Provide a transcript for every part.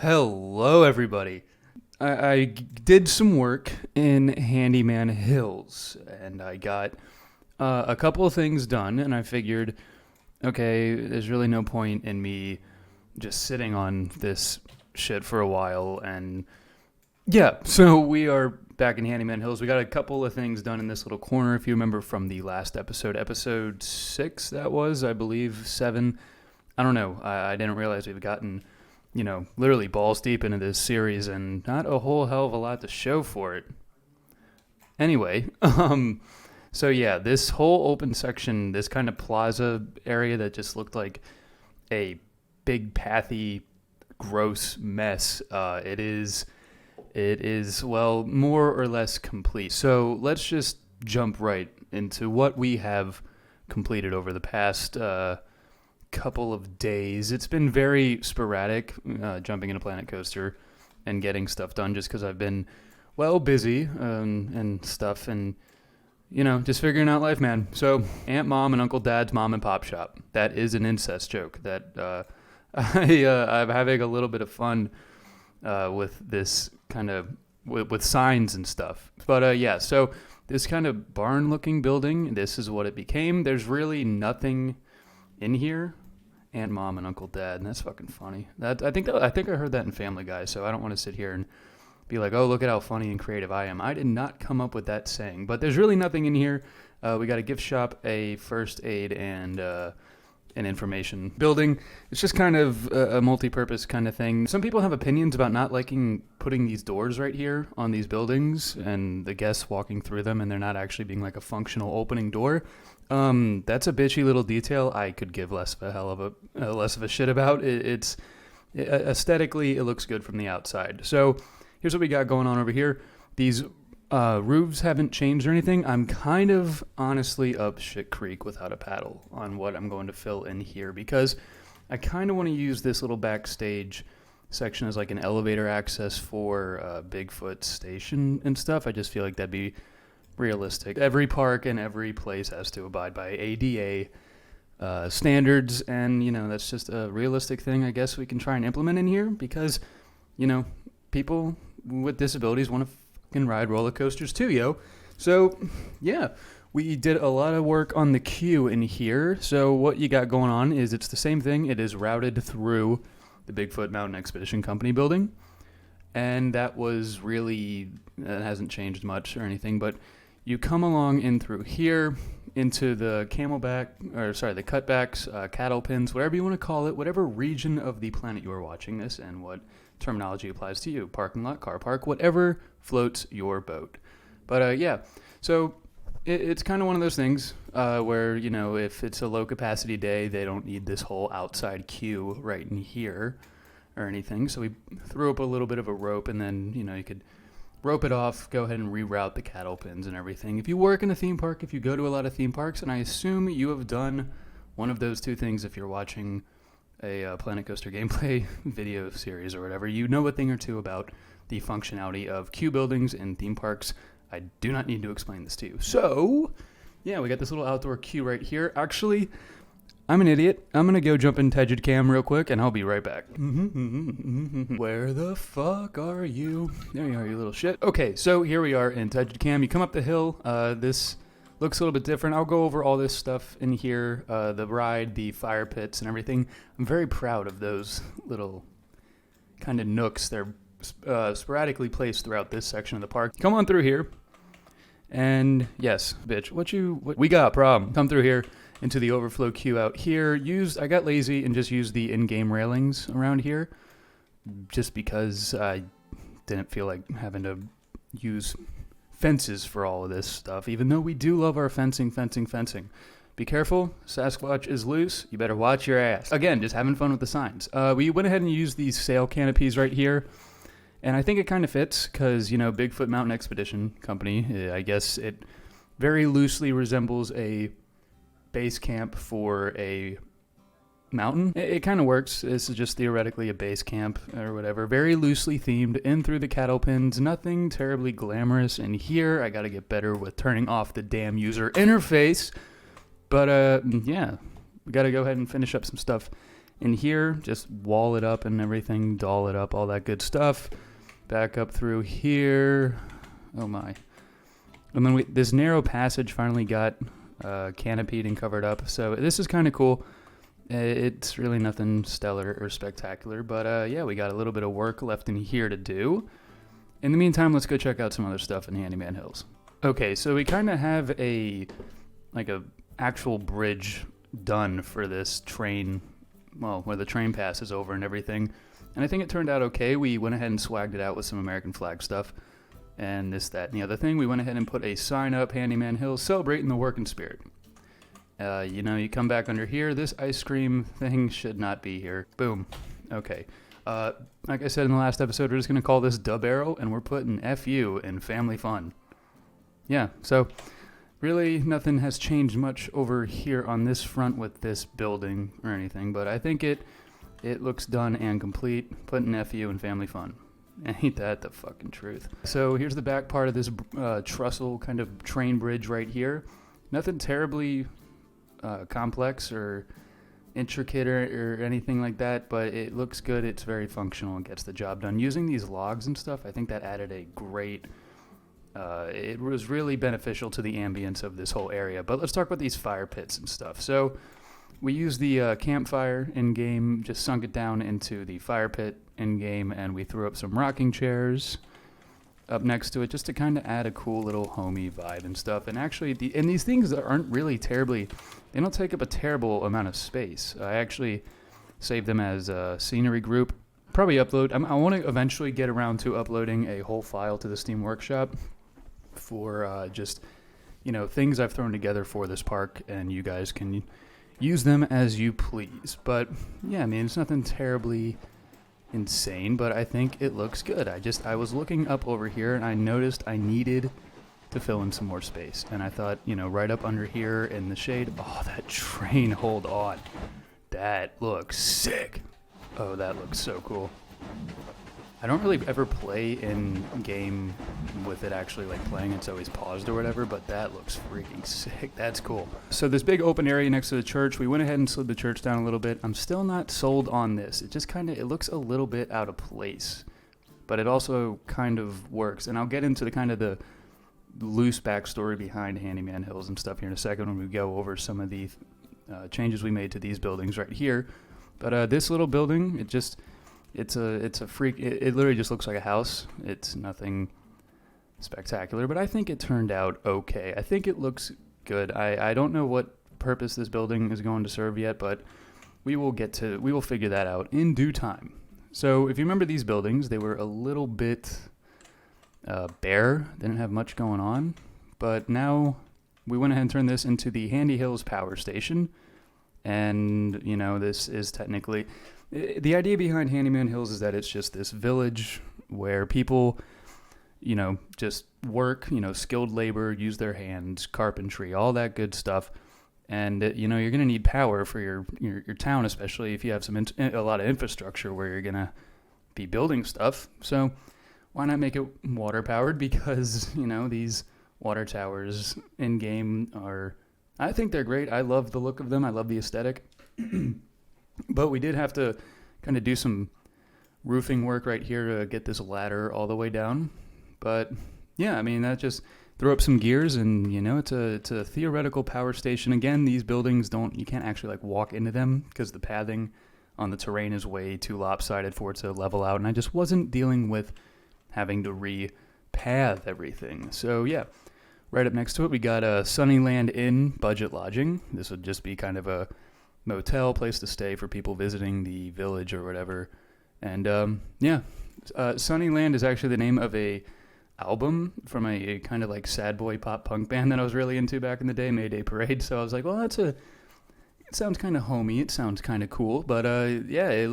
Hello, everybody. I did some work in Handyman Hills, and I got a couple of things done, and I figured, okay, there's really no point in me just sitting on this shit for a while, and yeah, so we are back in Handyman Hills. We got a couple of things done in this little corner, if you remember from the last episode 6, that was, I believe, 7. I don't know, I didn't realize we've gotten literally balls deep into this series and not a whole hell of a lot to show for it. Anyway, so yeah, this whole open section, this kind of plaza area that just looked like a big, pathy, gross mess, it is, well, more or less complete. So let's just jump right into what we have completed over the past couple of days. It's been very sporadic, jumping in a Planet Coaster and getting stuff done just because I've been, well, busy and stuff and, just figuring out life, man. So Aunt Mom and Uncle Dad's mom and pop shop. That is an incest joke that I'm having a little bit of fun with this kind of, with signs and stuff. But yeah, so this kind of barn-looking building, this is what it became. There's really nothing in here. Aunt, Mom, and Uncle Dad, and that's fucking funny. I think I heard that in Family Guy, so I don't want to sit here and be like, oh, look at how funny and creative I am. I did not come up with that saying, but there's really nothing in here. We got a gift shop, a first aid, and an information building. It's just kind of a multi-purpose kind of thing. Some people have opinions about not liking putting these doors right here on these buildings and the guests walking through them and they're not actually being like a functional opening door. That's a bitchy little detail I could give less of a shit about. It's aesthetically, it looks good from the outside. So here's what we got going on over here. These roofs haven't changed or anything. I'm kind of honestly up shit creek without a paddle on what I'm going to fill in here because I kind of want to use this little backstage section as like an elevator access for Bigfoot station and stuff. I just feel like that'd be realistic. Every park and every place has to abide by ADA standards, and that's just a realistic thing I guess we can try and implement in here because people with disabilities want to fucking ride roller coasters too, yo. So yeah, we did a lot of work on the queue in here. So what you got going on is it's the same thing. It is routed through the Bigfoot Mountain Expedition Company building, and that was really, it hasn't changed much or anything, but you come along in through here into the the cutbacks, cattle pens, whatever you want to call it, whatever region of the planet you are watching this and what terminology applies to you, parking lot, car park, whatever floats your boat. But yeah, so it's kind of one of those things where, if it's a low capacity day, they don't need this whole outside queue right in here or anything. So we threw up a little bit of a rope and then, you could rope it off, go ahead and reroute the cattle pins and everything. If you work in a theme park, if you go to a lot of theme parks, and I assume you have done one of those two things if you're watching a Planet Coaster gameplay video series or whatever, you know a thing or two about the functionality of queue buildings in theme parks. I do not need to explain this to you. So, yeah, we got this little outdoor queue right here. Actually, I'm an idiot. I'm going to go jump in Tegid Cam real quick, and I'll be right back. Where the fuck are you? There you are, you little shit. Okay, so here we are in Tegid Cam. You come up the hill. This looks a little bit different. I'll go over all this stuff in here, the ride, the fire pits, and everything. I'm very proud of those little kind of nooks. They're sporadically placed throughout this section of the park. Come on through here. And yes, bitch, what we got a problem. Come through here into the overflow queue out here. I got lazy and just used the in-game railings around here just because I didn't feel like having to use fences for all of this stuff, even though we do love our fencing. Be careful, Sasquatch is loose. You better watch your ass. Again, just having fun with the signs. We went ahead and used these sail canopies right here. And I think it kind of fits because, Bigfoot Mountain Expedition Company, I guess it very loosely resembles a base camp for a mountain. It kind of works. This is just theoretically a base camp or whatever. Very loosely themed in through the cattle pens. Nothing terribly glamorous in here. I got to get better with turning off the damn user interface. But yeah, we got to go ahead and finish up some stuff In here, just wall it up and everything, doll it up, all that good stuff. Back up through here. Oh my. And then this narrow passage finally got canopied and covered up. So this is kind of cool. It's really nothing stellar or spectacular, but yeah, we got a little bit of work left in here to do. In the meantime, let's go check out some other stuff in Handyman Hills. Okay, so we kind of have a actual bridge done for this train, well, where the train passes over and everything. And I think it turned out okay. We went ahead and swagged it out with some American flag stuff and this, that, and the other thing. We went ahead and put a sign up, Handyman Hill, celebrating the working spirit. You come back under here, this ice cream thing should not be here. Boom. Okay. Like I said in the last episode, we're just going to call this Dub Arrow, and we're putting FU in family fun. Yeah, so really nothing has changed much over here on this front with this building or anything, but I think it looks done and complete, putting FU in family fun. Ain't that the fucking truth? So here's the back part of this trestle kind of train bridge right here. Nothing terribly complex or intricate or anything like that, but it looks good. It's very functional and gets the job done. Using these logs and stuff, I think that added a great, it was really beneficial to the ambience of this whole area. But let's talk about these fire pits and stuff. So we used the campfire in-game, just sunk it down into the fire pit in-game, and we threw up some rocking chairs up next to it just to kind of add a cool little homey vibe and stuff. And actually, these things aren't really terribly, they don't take up a terrible amount of space. I actually saved them as a scenery group. Probably upload, I want to eventually get around to uploading a whole file to the Steam Workshop for just, things I've thrown together for this park, and you guys can use them as you please. But yeah, I mean, it's nothing terribly insane, but I think it looks good. I was looking up over here and I noticed I needed to fill in some more space, and I thought, right up under here in the shade. Oh, that train, hold on, that looks sick. Oh, that looks so cool. I don't really ever play in game with it actually playing. It's always paused or whatever, but that looks freaking sick. That's cool. So this big open area next to the church, we went ahead and slid the church down a little bit. I'm still not sold on this. It just it looks a little bit out of place, but it also kind of works. And I'll get into the loose backstory behind Handyman Hills and stuff here in a second when we go over some of the changes we made to these buildings right here. But this little building, it's a freak. It literally just looks like a house. It's nothing spectacular, but I think it turned out okay. I think it looks good. I don't know what purpose this building is going to serve yet, but we will figure that out in due time. So if you remember these buildings, they were a little bit bare. They didn't have much going on, but now we went ahead and turned this into the Handy Hills Power Station. And, this is technically, the idea behind Handyman Hills is that it's just this village where people, just work, skilled labor, use their hands, carpentry, all that good stuff. And, you're going to need power for your town, especially if you have a lot of infrastructure where you're going to be building stuff. So why not make it water powered? Because, these water towers in game I think they're great. I love the look of them. I love the aesthetic. But we did have to kind of do some roofing work right here to get this ladder all the way down. But yeah, I mean, that just threw up some gears, and it's a theoretical power station. Again, these buildings you can't actually walk into them because the pathing on the terrain is way too lopsided for it to level out, and I just wasn't dealing with having to re-path everything. So yeah. Right up next to it, we got a Sunnyland Inn budget lodging. This would just be kind of a motel place to stay for people visiting the village or whatever. And Sunnyland is actually the name of a album from a kind of sad boy pop punk band that I was really into back in the day, Mayday Parade. So I was like, well, it sounds kind of homey. It sounds kind of cool. But it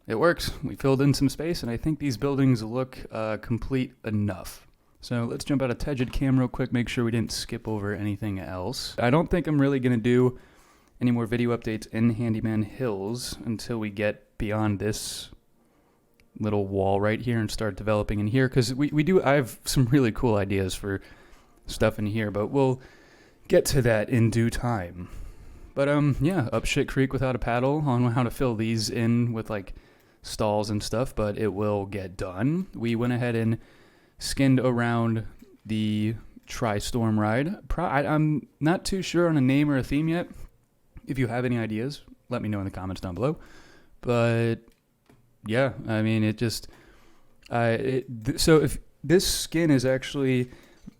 works. We filled in some space, and I think these buildings look complete enough. So let's jump out of Tegid Cam real quick, make sure we didn't skip over anything else. I don't think I'm really going to do any more video updates in Handyman Hills until we get beyond this little wall right here and start developing in here, because I have some really cool ideas for stuff in here, but we'll get to that in due time. But yeah, up shit creek without a paddle on how to fill these in with like stalls and stuff, but it will get done. We went ahead and skinned around the Tri-Storm ride. I'm not too sure on a name or a theme yet. If you have any ideas, let me know in the comments down below. But yeah, I mean, it just so if this skin is actually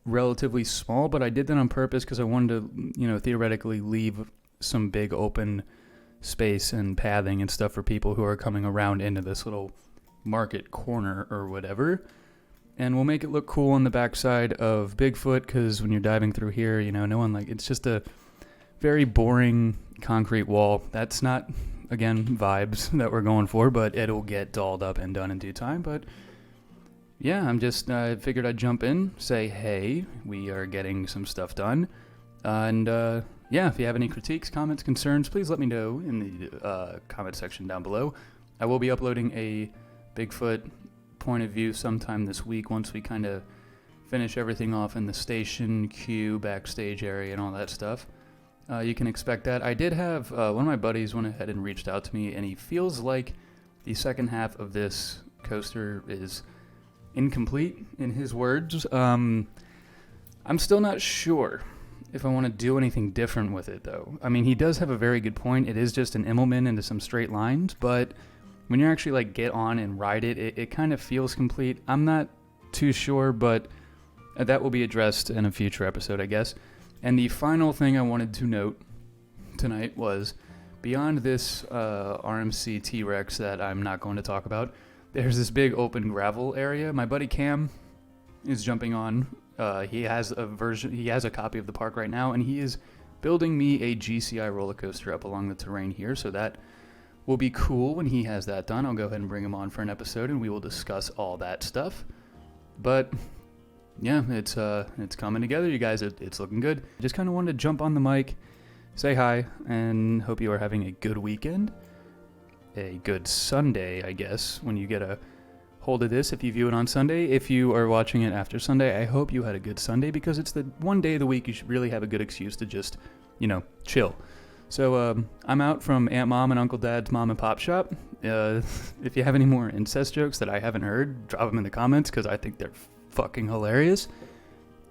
relatively small, but I did that on purpose because I wanted to, theoretically leave some big open space and pathing and stuff for people who are coming around into this little market corner or whatever. And we'll make it look cool on the backside of Bigfoot, because when you're diving through here, no one it's just a very boring concrete wall. That's not, again, vibes that we're going for, but it'll get dolled up and done in due time. But yeah, I figured I'd jump in, say, hey, we are getting some stuff done. And yeah, if you have any critiques, comments, concerns, please let me know in the comment section down below. I will be uploading a Bigfoot point of view sometime this week once we kind of finish everything off in the station, queue, backstage area, and all that stuff. You can expect that. I did have one of my buddies went ahead and reached out to me, and he feels like the second half of this coaster is incomplete, in his words. I'm still not sure if I want to do anything different with it, though. I mean, he does have a very good point. It is just an Immelman into some straight lines, but when you actually get on and ride it, it kind of feels complete. I'm not too sure, but that will be addressed in a future episode, I guess. And the final thing I wanted to note tonight was, beyond this RMC T-Rex that I'm not going to talk about, there's this big open gravel area. My buddy Cam is jumping on. He has a copy of the park right now, and he is building me a GCI roller coaster up along the terrain here, so that will be cool when he has that done. I'll go ahead and bring him on for an episode, and we will discuss all that stuff. But yeah, it's coming together, you guys. It's looking good. Just kind of wanted to jump on the mic, say hi, and hope you are having a good weekend. A good Sunday, I guess, when you get a hold of this, if you view it on Sunday. If you are watching it after Sunday, I hope you had a good Sunday, because it's the one day of the week you should really have a good excuse to just, chill. So I'm out from Aunt Mom and Uncle Dad's mom and pop shop. If you have any more incest jokes that I haven't heard, drop them in the comments, because I think they're fucking hilarious.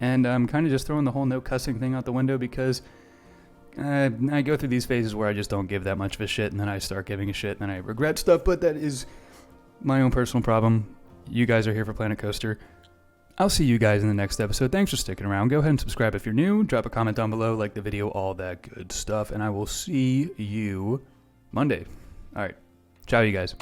And I'm kind of just throwing the whole no cussing thing out the window, because I go through these phases where I just don't give that much of a shit, and then I start giving a shit, and then I regret stuff, but that is my own personal problem. You guys are here for Planet Coaster. I'll see you guys in the next episode. Thanks for sticking around. Go ahead and subscribe if you're new. Drop a comment down below, like the video, all that good stuff, and I will see you Monday. All right. Ciao, you guys.